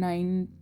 9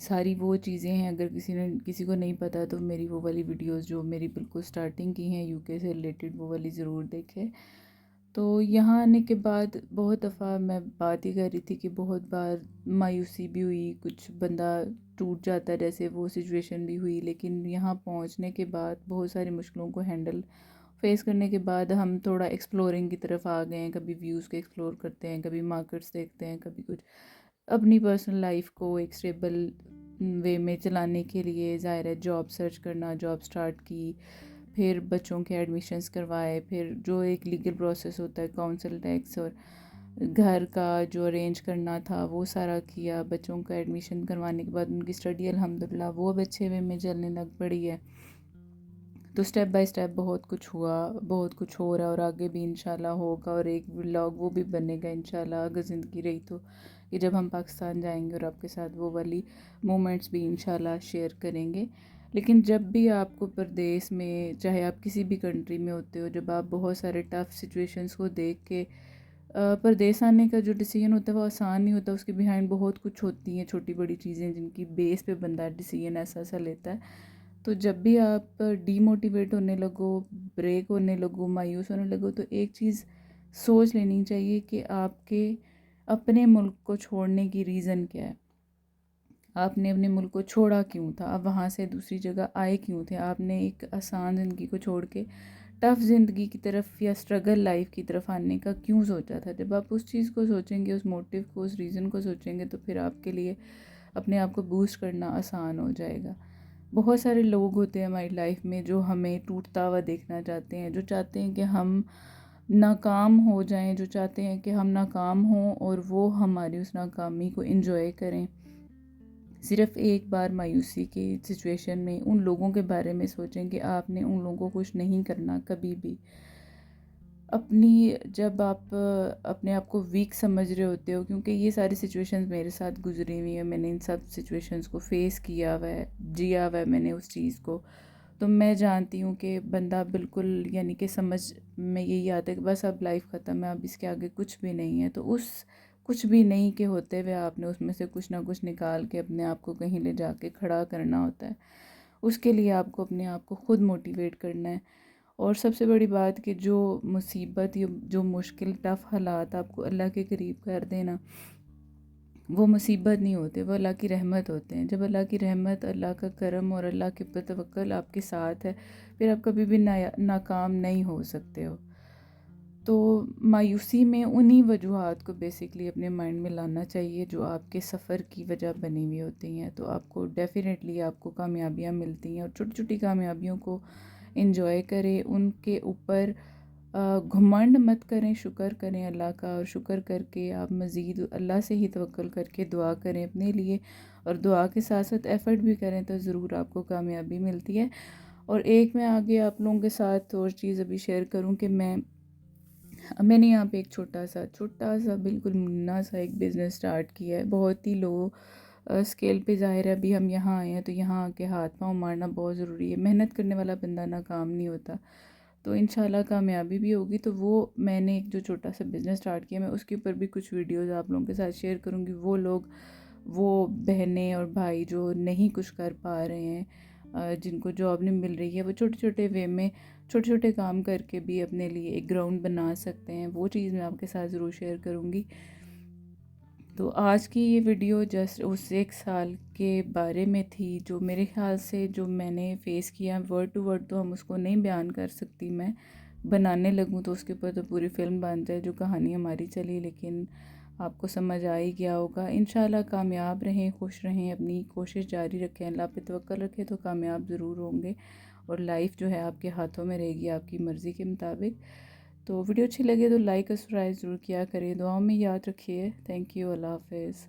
ساری وہ چیزیں ہیں، اگر کسی کو نہیں پتہ تو میری وہ والی ویڈیوز جو میری بالکل سٹارٹنگ کی ہیں UK سے ریلیٹڈ، وہ والی ضرور دیکھیں۔ تو یہاں آنے کے بعد بہت دفعہ میں بات ہی کر رہی تھی کہ بہت بار مایوسی بھی ہوئی، کچھ بندہ ٹوٹ جاتا ہے، جیسے وہ سچویشن بھی ہوئی، لیکن یہاں پہنچنے کے بعد بہت ساری مشکلوں کو فیس کرنے کے بعد ہم تھوڑا ایکسپلورنگ کی طرف آ گئے ہیں۔ کبھی ویوز کو ایکسپلور کرتے ہیں، کبھی مارکیٹس دیکھتے ہیں، کبھی کچھ اپنی پرسنل لائف کو ایک اسٹیبل وے میں چلانے کے لیے ظاہر ہے جاب سرچ کرنا، جاب سٹارٹ کی، پھر بچوں کے ایڈمیشنز کروائے، پھر جو ایک لیگل پروسیس ہوتا ہے کونسل ٹیکس اور گھر کا جو ارینج کرنا تھا وہ سارا کیا۔ بچوں کا ایڈمیشن کروانے کے بعد ان کی اسٹڈی الحمدللہ وہ اب اچھے وے میں چلنے لگ پڑی ہے۔ تو سٹیپ بائی سٹیپ بہت کچھ ہوا، بہت کچھ ہو رہا ہے، اور آگے بھی انشاءاللہ ہوگا، اور ایک ولاگ وہ بھی بنے گا انشاءاللہ اگر زندگی رہی تو، کہ جب ہم پاکستان جائیں گے اور آپ کے ساتھ وہ والی مومنٹس بھی انشاءاللہ شیئر کریں گے۔ لیکن جب بھی آپ کو پردیس میں، چاہے آپ کسی بھی کنٹری میں ہوتے ہو، جب آپ بہت سارے ٹف سچویشنز کو دیکھ کے پردیس آنے کا جو ڈیسیژن ہوتا ہے وہ آسان نہیں ہوتا، اس کے بیہائنڈ بہت کچھ ہوتی ہیں چھوٹی بڑی چیزیں جن کی بیس پہ بندہ ڈیسیژن ایسا لیتا ہے۔ تو جب بھی آپ ڈی موٹیویٹ ہونے لگو، بریک ہونے لگو، مایوس ہونے لگو، تو ایک چیز سوچ لینی چاہیے کہ آپ کے اپنے ملک کو چھوڑنے کی ریزن کیا ہے۔ آپ نے اپنے ملک کو چھوڑا کیوں تھا؟ آپ وہاں سے دوسری جگہ آئے کیوں تھے؟ آپ نے ایک آسان زندگی کو چھوڑ کے ٹف زندگی کی طرف یا اسٹرگل لائف کی طرف آنے کا کیوں سوچا تھا؟ جب آپ اس چیز کو سوچیں گے، اس موٹیو کو، اس ریزن کو سوچیں گے، تو پھر آپ کے لیے اپنے آپ کو بوسٹ کرنا آسان ہو جائے گا۔ بہت سارے لوگ ہوتے ہیں ہماری لائف میں جو ہمیں ٹوٹتا ہوا دیکھنا چاہتے ہیں، جو چاہتے ہیں کہ ہم ناکام ہو جائیں، جو چاہتے ہیں کہ ہم ناکام ہوں اور وہ ہماری اس ناکامی کو انجوائے کریں۔ صرف ایک بار مایوسی کی سچویشن میں ان لوگوں کے بارے میں سوچیں کہ آپ نے ان لوگوں کو کچھ نہیں کرنا کبھی بھی۔ جب آپ اپنے آپ کو ویک سمجھ رہے ہوتے ہو، کیونکہ یہ ساری سچویشنز میرے ساتھ گزری ہوئی ہیں، میں نے ان سب سچویشنز کو فیس کیا ہوا ہے، جیا ہوا ہے میں نے اس چیز کو، تو میں جانتی ہوں کہ بندہ بالکل یعنی کہ سمجھ میں یہی آتا ہے کہ بس اب لائف ختم ہے، اب اس کے آگے کچھ بھی نہیں ہے۔ تو اس کچھ بھی نہیں کے ہوتے ہوئے آپ نے اس میں سے کچھ نہ کچھ نکال کے اپنے آپ کو کہیں لے جا کے کھڑا کرنا ہوتا ہے۔ اس کے لیے آپ کو اپنے آپ کو خود موٹیویٹ کرنا ہے۔ اور سب سے بڑی بات کہ جو مصیبت یا جو مشکل ٹف حالات آپ کو اللہ کے قریب کر دینا، وہ مصیبت نہیں ہوتے، وہ اللہ کی رحمت ہوتے ہیں۔ جب اللہ کی رحمت، اللہ کا کرم اور اللہ کے پر توکل آپ کے ساتھ ہے، پھر آپ کبھی بھی ناکام نہیں ہو سکتے ہو۔ تو مایوسی میں انہی وجوہات کو بیسکلی اپنے مائنڈ میں لانا چاہیے جو آپ کے سفر کی وجہ بنی ہوئی ہوتی ہیں، تو آپ کو ڈیفینیٹلی آپ کو کامیابیاں ملتی ہیں، اور چھوٹی چھوٹی کامیابیوں کو انجوائے کریں، ان کے اوپر گھمنڈ مت کریں، شکر کریں اللہ کا، اور شکر کر کے آپ مزید اللہ سے ہی توکل کر کے دعا کریں اپنے لیے، اور دعا کے ساتھ ساتھ ایفرٹ بھی کریں تو ضرور آپ کو کامیابی ملتی ہے۔ اور ایک میں آگے آپ لوگوں کے ساتھ اور چیز ابھی شیئر کروں کہ میں نے یہاں پہ ایک چھوٹا سا بالکل منا سا ایک بزنس سٹارٹ کیا ہے، بہت ہی لو اسکیل پہ، ظاہر ہے ابھی ہم یہاں آئے ہیں تو یہاں آ کے ہاتھ پاؤں مارنا بہت ضروری ہے، محنت کرنے والا بندہ ناکام نہیں ہوتا، تو انشاءاللہ کامیابی بھی ہوگی۔ تو وہ میں نے ایک جو چھوٹا سا بزنس سٹارٹ کیا، میں اس کے اوپر بھی کچھ ویڈیوز آپ لوگوں کے ساتھ شیئر کروں گی۔ وہ لوگ، وہ بہنیں اور بھائی جو نہیں کچھ کر پا رہے ہیں، جن کو جاب نہیں مل رہی ہے، وہ چھوٹے چھوٹے وے میں چھوٹے چھوٹے کام کر کے بھی اپنے لیے ایک گراؤنڈ بنا سکتے ہیں، وہ چیز میں آپ کے ساتھ ضرور شیئر کروں گی۔ تو آج کی یہ ویڈیو جسٹ اس 1 سال کے بارے میں تھی، جو میرے خیال سے جو میں نے فیس کیا، ورڈ ٹو ورڈ تو ہم اس کو نہیں بیان کر سکتی، میں بنانے لگوں تو اس کے اوپر تو پوری فلم بن جائے جو کہانی ہماری چلی، لیکن آپ کو سمجھ آ ہی گیا ہوگا۔ انشاءاللہ کامیاب رہیں، خوش رہیں، اپنی کوشش جاری رکھیں، اللہ پہ توکل رکھیں تو کامیاب ضرور ہوں گے، اور لائف جو ہے آپ کے ہاتھوں میں رہے گی آپ کی مرضی کے مطابق۔ تو ویڈیو اچھی لگے تو لائک اور سبسکرائب ضرور کیا کریں، دعاؤں میں یاد رکھیے۔ تھینک یو، اللہ حافظ۔